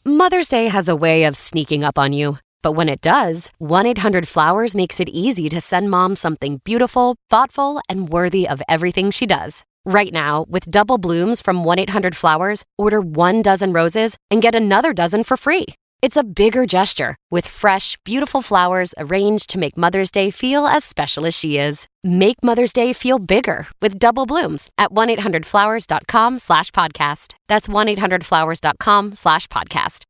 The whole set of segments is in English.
Mother's Day has a way of sneaking up on you. But when it does, 1-800-Flowers makes it easy to send Mom something beautiful, thoughtful, and worthy of everything she does. Right now, with double blooms from 1-800-Flowers, order 1 dozen roses and get another dozen for free. It's a bigger gesture with fresh, beautiful flowers arranged to make Mother's Day feel as special as she is. Make Mother's Day feel bigger with double blooms at 1-800-Flowers.com/podcast. That's 1-800-Flowers.com/podcast.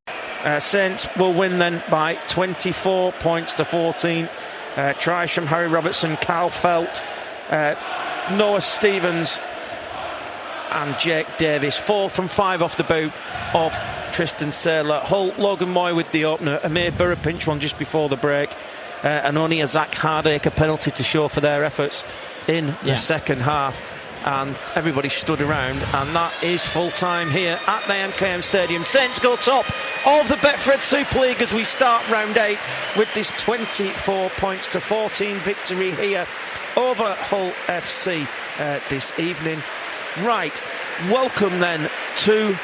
Saints will win then by 24 points to 14. Tries from Harry Robertson, Carl Felt, Noah Stevens and Jake Davis. 4 from 5 off the boot of Tristan Saylor. Holt, Logan Moy with the opener. Amir Burra pinch one just before the break. And only a Zach Hardacre penalty to show for their efforts in the second half. And everybody stood around, and that is full time here at the MKM Stadium. Saints go top of the Betfred Super League as we start round 8 with this 24 points to 14 victory here over Hull FC this evening. Right, welcome then to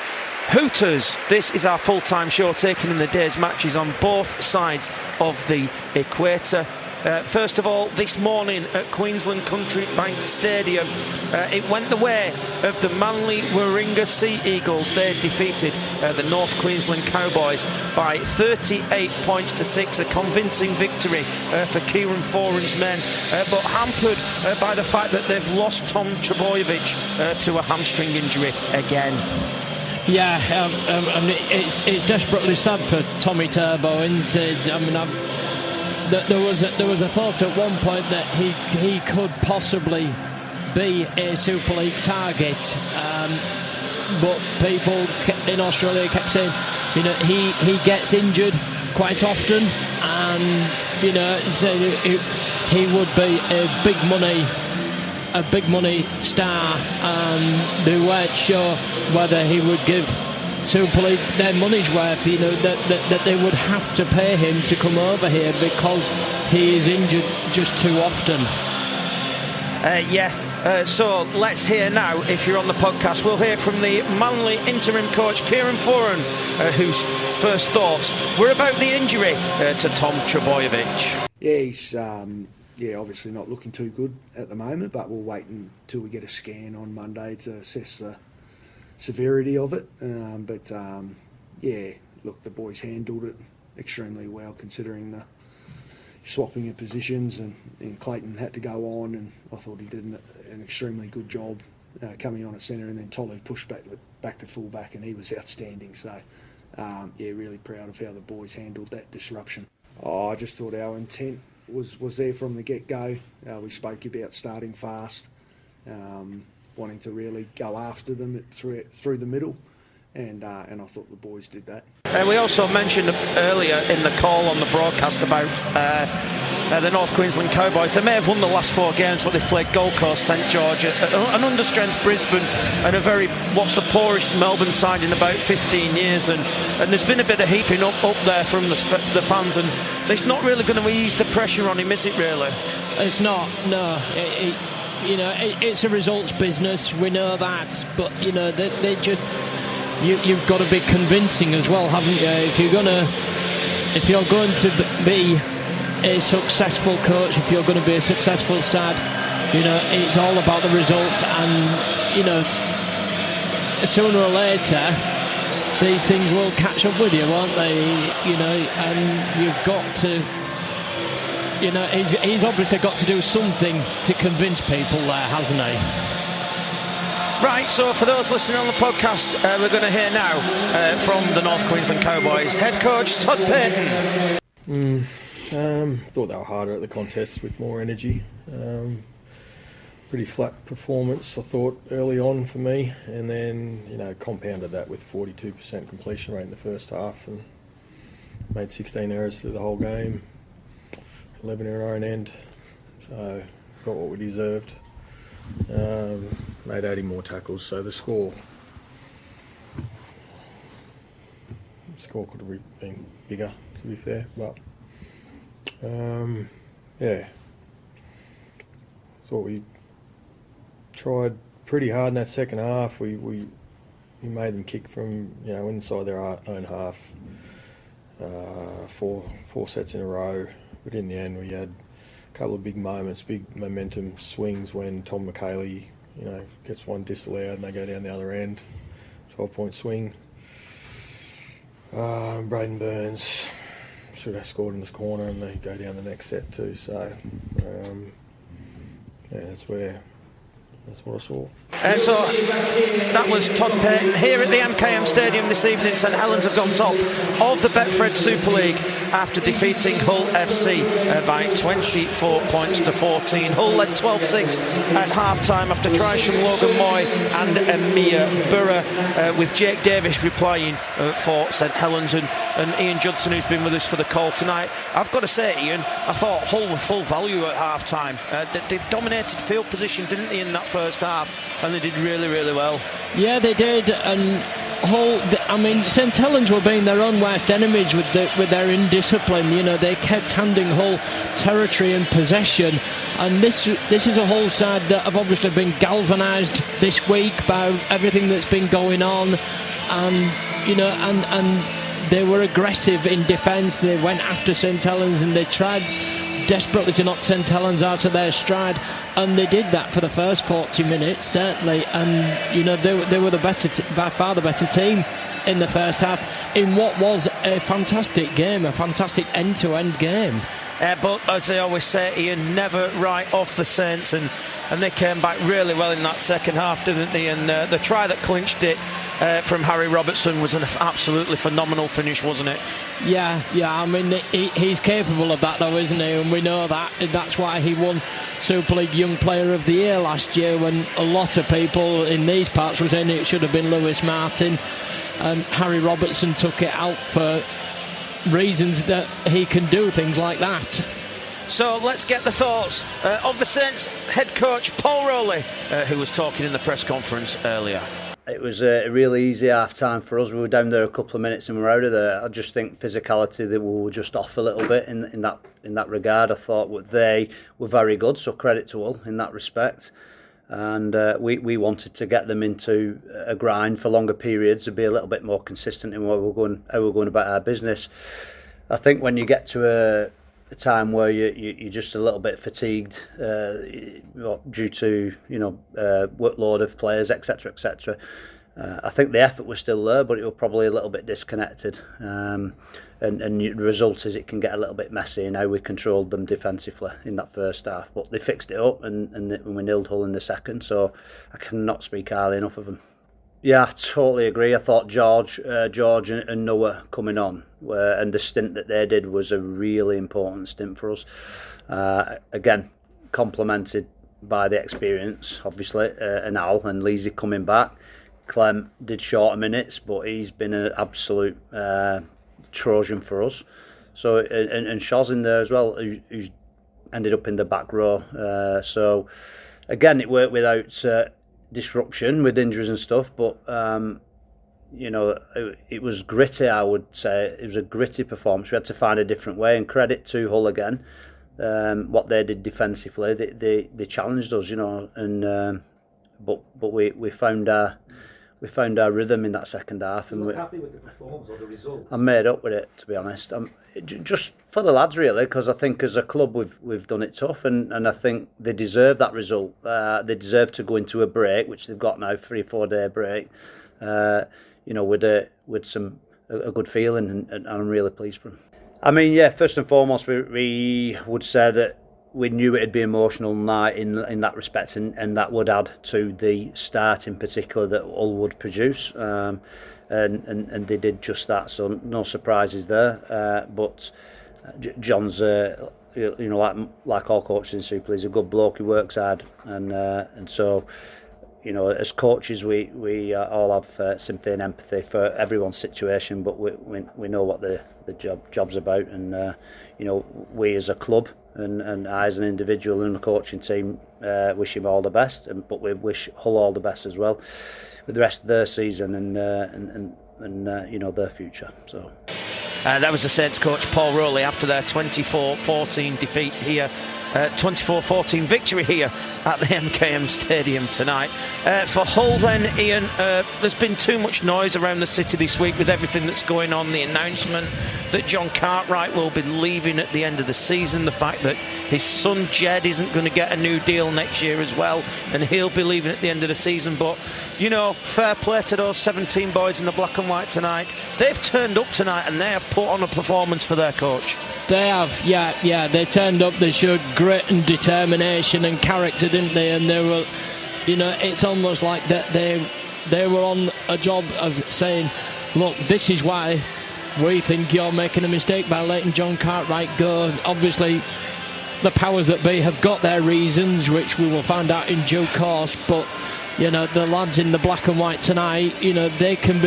Hooters. This is our full-time show taking in the day's matches on both sides of the equator. First of all, this morning at Queensland Country Bank Stadium, it went the way of the Manly Warringah Sea Eagles. They defeated the North Queensland Cowboys by 38 points to 6, a convincing victory for Kieran Foran's men, but hampered by the fact that they've lost Tom Trbojevic to a hamstring injury again. Yeah, it's desperately sad for Tommy Turbo, isn't it? I mean, there was a thought at one point that he could possibly be a Super League target, but people in Australia kept saying, you know, he gets injured quite often, and you know, so he would be a big money star, and they weren't sure whether he would give Super League their money's worth, you know, that they would have to pay him to come over here because he is injured just too often. So let's hear now, if you're on the podcast, we'll hear from the Manly interim coach Kieran Foran, whose first thoughts were about the injury to Tom Trbojevic. Yeah, he's obviously not looking too good at the moment, but we'll wait until we get a scan on Monday to assess the severity of it. Look, the boys handled it extremely well considering the swapping of positions, and Clayton had to go on, and I thought he did an extremely good job coming on at centre, and then Tolu pushed back to full-back, and he was outstanding. So, really proud of how the boys handled that disruption. I just thought our intent was there from the get-go. We spoke about starting fast, wanting to really go after them through the middle, and I thought the boys did that. We also mentioned earlier in the call on the broadcast about the North Queensland Cowboys. They may have won the last 4 games, but they've played Gold Coast, St George, an understrength Brisbane, and what's the poorest Melbourne side in about 15 years. And there's been a bit of heaping up there from the fans, and it's not really going to ease the pressure on him, is it really? It's not, no. It's a results business, we know that, but you know, they just, you've got to be convincing as well, haven't you? If you're going to be a successful coach, if you're going to be a successful side, you know, it's all about the results, and you know, sooner or later these things will catch up with you, won't they? You know, and you've got to, you know, he's obviously got to do something to convince people there, hasn't he? Right, so for those listening on the podcast, we're going to hear now from the North Queensland Cowboys head coach Todd Payten. Thought they were harder at the contest with more energy. Pretty flat performance, I thought, early on for me, and then, you know, compounded that with 42% completion rate in the first half, and made 16 errors through the whole game, 11 in our own end, so got what we deserved. Made 80 more tackles, so the score could have been bigger, to be fair, but thought we tried pretty hard in that second half. We made them kick from inside their own half, 4 sets in a row. But in the end, we had a couple of big moments, big momentum swings when Tom McHaley, gets one disallowed and they go down the other end, 12-point swing. Braden Burns should have scored in this corner and they go down the next set too. So that's what I saw. So that was Todd Payten here at the MKM Stadium this evening. St Helens have gone top of the Betfred Super League after defeating Hull FC by 24 points to 14. Hull led 12-6 at half-time after Trisham, Logan Moy and Amir Burra, with Jake Davis replying for St Helens and Ian Judson, who's been with us for the call tonight. I've got to say, Ian, I thought Hull were full value at half-time. They dominated field position, didn't they, in that first half? And they did really, really well. Yeah, they did. And Hull, St Helens were being their own worst enemies with their indiscipline. They kept handing Hull territory and possession. And this is a Hull side that have obviously been galvanised this week by everything that's been going on. And they were aggressive in defence. They went after St Helens and they tried desperately to knock St Helens out of their stride, and they did that for the first 40 minutes certainly. And they were by far the better team in the first half in what was a fantastic game, a fantastic end-to-end game. But as they always say, Ian, never write off the Saints, and they came back really well in that second half, didn't they? And the try that clinched it from Harry Robertson was an absolutely phenomenal finish, wasn't it? Yeah. He's capable of that though, isn't he? And we know that. That's why he won Super League Young Player of the Year last year, when a lot of people in these parts were saying it should have been Lewis Martin. Harry Robertson took it out for reasons that he can do things like that. So let's get the thoughts of the Saints head coach Paul Rowley, who was talking in the press conference earlier. It was a really easy half-time for us. We were down there a couple of minutes and we were out of there. I just think physicality, they were just off a little bit in that regard. I thought they were very good, so credit to all in that respect. And we wanted to get them into a grind for longer periods and be a little bit more consistent in how we're going about our business. I think when you get to a time where you're just a little bit fatigued due to workload of players, etc., etc. I think the effort was still there, but it was probably a little bit disconnected. And the result is it can get a little bit messy in how we controlled them defensively in that first half. But they fixed it up and we nilled Hull in the second, so I cannot speak highly enough of them. Yeah, I totally agree. I thought George and Noah coming on and the stint that they did was a really important stint for us. Again, complemented by the experience, obviously, and Al and Leesy coming back. Clem did shorter minutes, but he's been an absolute Trojan for us. So and Shaw's in there as well, who's ended up in the back row. So again, it worked without disruption with injuries and stuff, but it was gritty. I would say it was a gritty performance. We had to find a different way, and credit to Hull again. What they did defensively, they challenged us, and but we found our rhythm in that second half. And we're happy with the performance or the results? I'm made up with it, to be honest. Just for the lads, really, because I think as a club we've done it tough, and I think they deserve that result. They deserve to go into a break, which they've got now, 3-4 day break. With a good feeling, and I'm really pleased for them. I mean, yeah, first and foremost, we would say that we knew it'd be an emotional night in that respect, and that would add to the start in particular that Hull would produce, and they did just that. So no surprises there. But John's, like all coaches in Super League, he's a good bloke. He works hard, and so. As coaches, we all have sympathy and empathy for everyone's situation, but we know what the job's about, and we as a club and I as an individual and the coaching team wish him all the best, but we wish Hull all the best as well with the rest of their season and their future. So. That was the Saints coach Paul Rowley after their 24-14 defeat here 24-14 victory here at the MKM Stadium tonight. For Hull then, Ian, there's been too much noise around the city this week with everything that's going on, the announcement that John Cartwright will be leaving at the end of the season, the fact that his son Jed isn't going to get a new deal next year as well, and he'll be leaving at the end of the season. But, you know, fair play to those 17 boys in the black and white tonight. They've turned up tonight and they have put on a performance for their coach. They have, yeah. They turned up, they showed grit and determination and character, didn't they? And they were, you know, it's almost like that they were on a job of saying, look, this is why we think you're making a mistake by letting John Cartwright go. Obviously, the powers that be have got their reasons, which we will find out in due course, but you know, the lads in the black and white tonight, you know, they can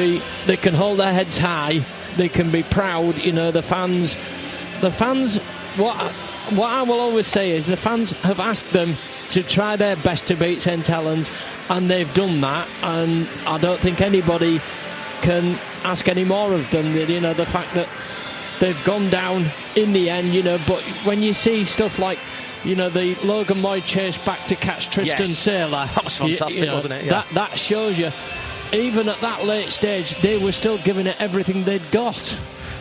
hold their heads high, they can be proud. You know, the fans, what I will always say is the fans have asked them to try their best to beat St Helens, and they've done that, and I don't think anybody can ask any more of them. You know, the fact that they've gone down in the end, you know, but when you see stuff like, you know, the Logan Moy chase back to catch Tristan Saylor, that was fantastic, you know, wasn't it? Yeah. That shows you, even at that late stage, they were still giving it everything they'd got.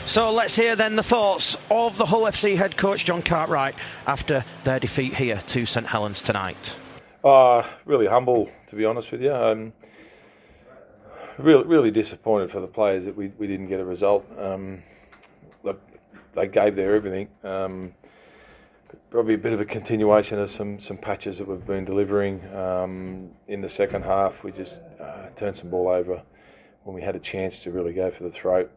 So let's hear then the thoughts of the Hull FC head coach John Cartwright after their defeat here to St Helens tonight. Really humble, to be honest with you. Really disappointed for the players that we didn't get a result. Look, they gave their everything. Probably a bit of a continuation of some patches that we've been delivering. In the second half, we just turned some ball over when we had a chance to really go for the throat.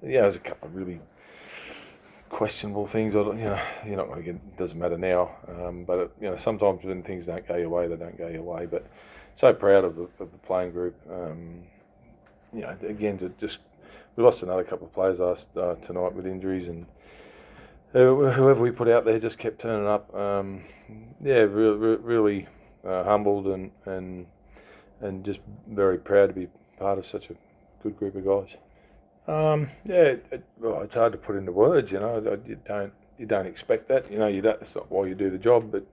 There's a couple of really questionable things. You know, you're not going to get. It doesn't matter now. But you know, sometimes when things don't go your way, they don't go your way. But so proud of the playing group. You know, again, we lost another couple of players tonight with injuries, and whoever we put out there just kept turning up. Really humbled and just very proud to be part of such a good group of guys. It's hard to put into words. You know, you don't expect that. You know, you don't. That's not why you do the job. But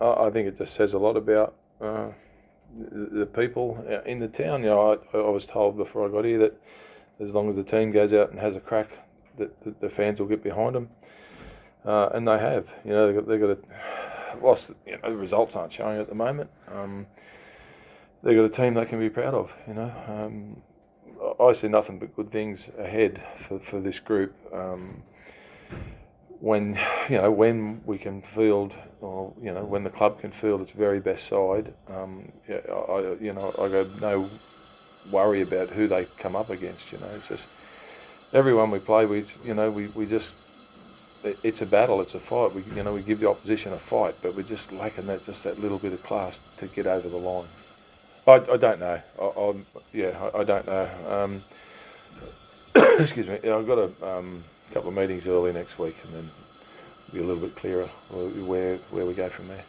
I think it just says a lot about the people in the town. You know, I was told before I got here that as long as the team goes out and has a crack, that the fans will get behind them, and they have. You know, they've got lost. You know, the results aren't showing at the moment. They've got a team they can be proud of. You know. I see nothing but good things ahead for this group. When we can field, or you know, when the club can field its very best side, I got no worry about who they come up against. You know, it's just everyone we play with. You know, we just it's a battle, it's a fight. We give the opposition a fight, but we're just lacking that little bit of class to get over the line. I don't know. I don't know. Excuse me. I've got a couple of meetings early next week, and then be a little bit clearer where we go from there.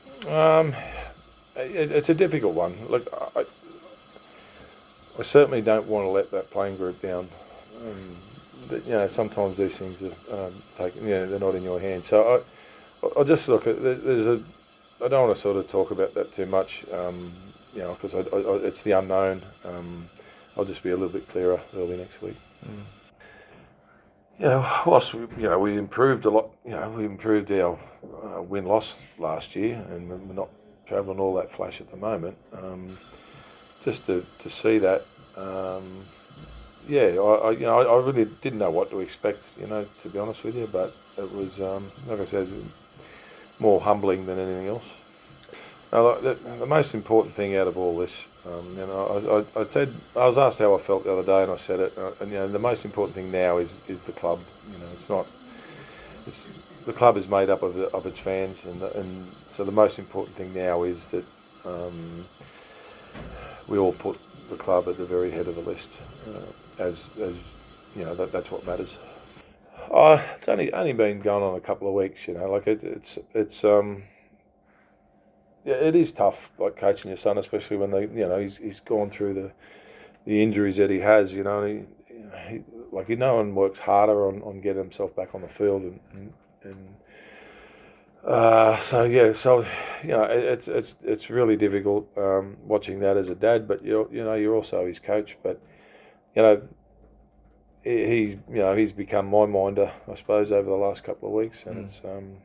It's a difficult one. Look, I certainly don't want to let that playing group down. But, you know, sometimes these things are taken. You know, they're not in your hands. So I just look at I don't want to sort of talk about that too much. You know, because it's the unknown. I'll just be a little bit clearer early next week. You know, whilst we improved a lot. You know, we improved our win-loss last year, and we're not travelling all that flash at the moment. Just to see that, I really didn't know what to expect. You know, to be honest with you, but it was like I said, more humbling than anything else. The most important thing out of all this, I said, I was asked how I felt the other day, and I said it. And you know, the most important thing now is the club. You know, the club is made up of its fans, and so the most important thing now is that we all put the club at the very head of the list, as you know, that's what matters. It's only been going on a couple of weeks. You know, like it's. Yeah, it is tough, like coaching your son, especially when he's gone through the injuries that he has. You know, he no one works harder on getting himself back on the field, and So it's really difficult watching that as a dad, but you're also his coach. But he's become my minder, I suppose, over the last couple of weeks, and it's I'm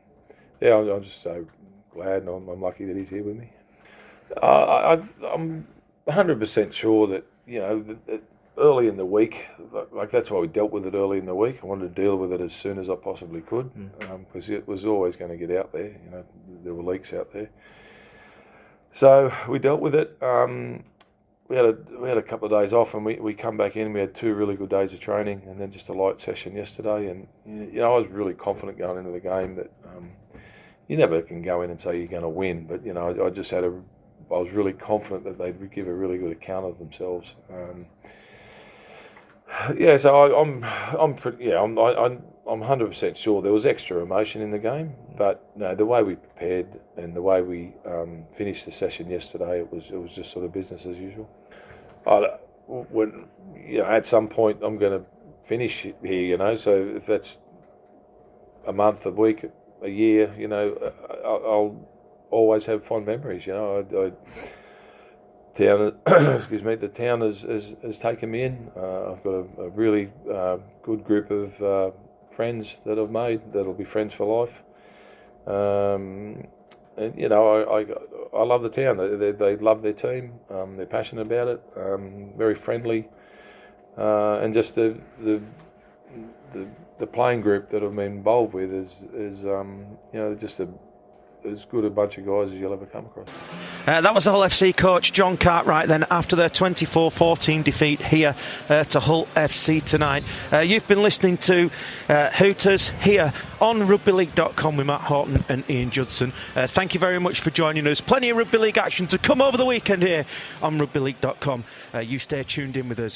just so glad, and I'm lucky that he's here with me. I'm 100% sure that that early in the week, like that's why we dealt with it early in the week. I wanted to deal with it as soon as I possibly could, because it was always going to get out there. There were leaks out there. So we dealt with it. We had a couple of days off, and we come back in. We had 2 really good days of training, and then just a light session yesterday. And I was really confident going into the game that you never can go in and say you're going to win, but I was really confident that they'd give a really good account of themselves. So I'm 100% sure there was extra emotion in the game, but the way we prepared and the way we finished the session yesterday, it was just sort of business as usual. At some point I'm going to finish here, so if that's a month, a week, a year, I'll always have fond memories. The town has taken me in. I've got a really good group of friends that I've made that'll be friends for life. And I love the town. They love their team. They're passionate about it. Very friendly, and just the playing group that I've been involved with is just as good a bunch of guys as you'll ever come across. That was the Hull FC coach John Cartwright then after their 24-14 defeat here to Hull FC tonight. You've been listening to Hooters here on rugbyleague.com with Matt Horton and Ian Judson. Thank you very much for joining us. Plenty of rugby league action to come over the weekend here on rugbyleague.com. You stay tuned in with us.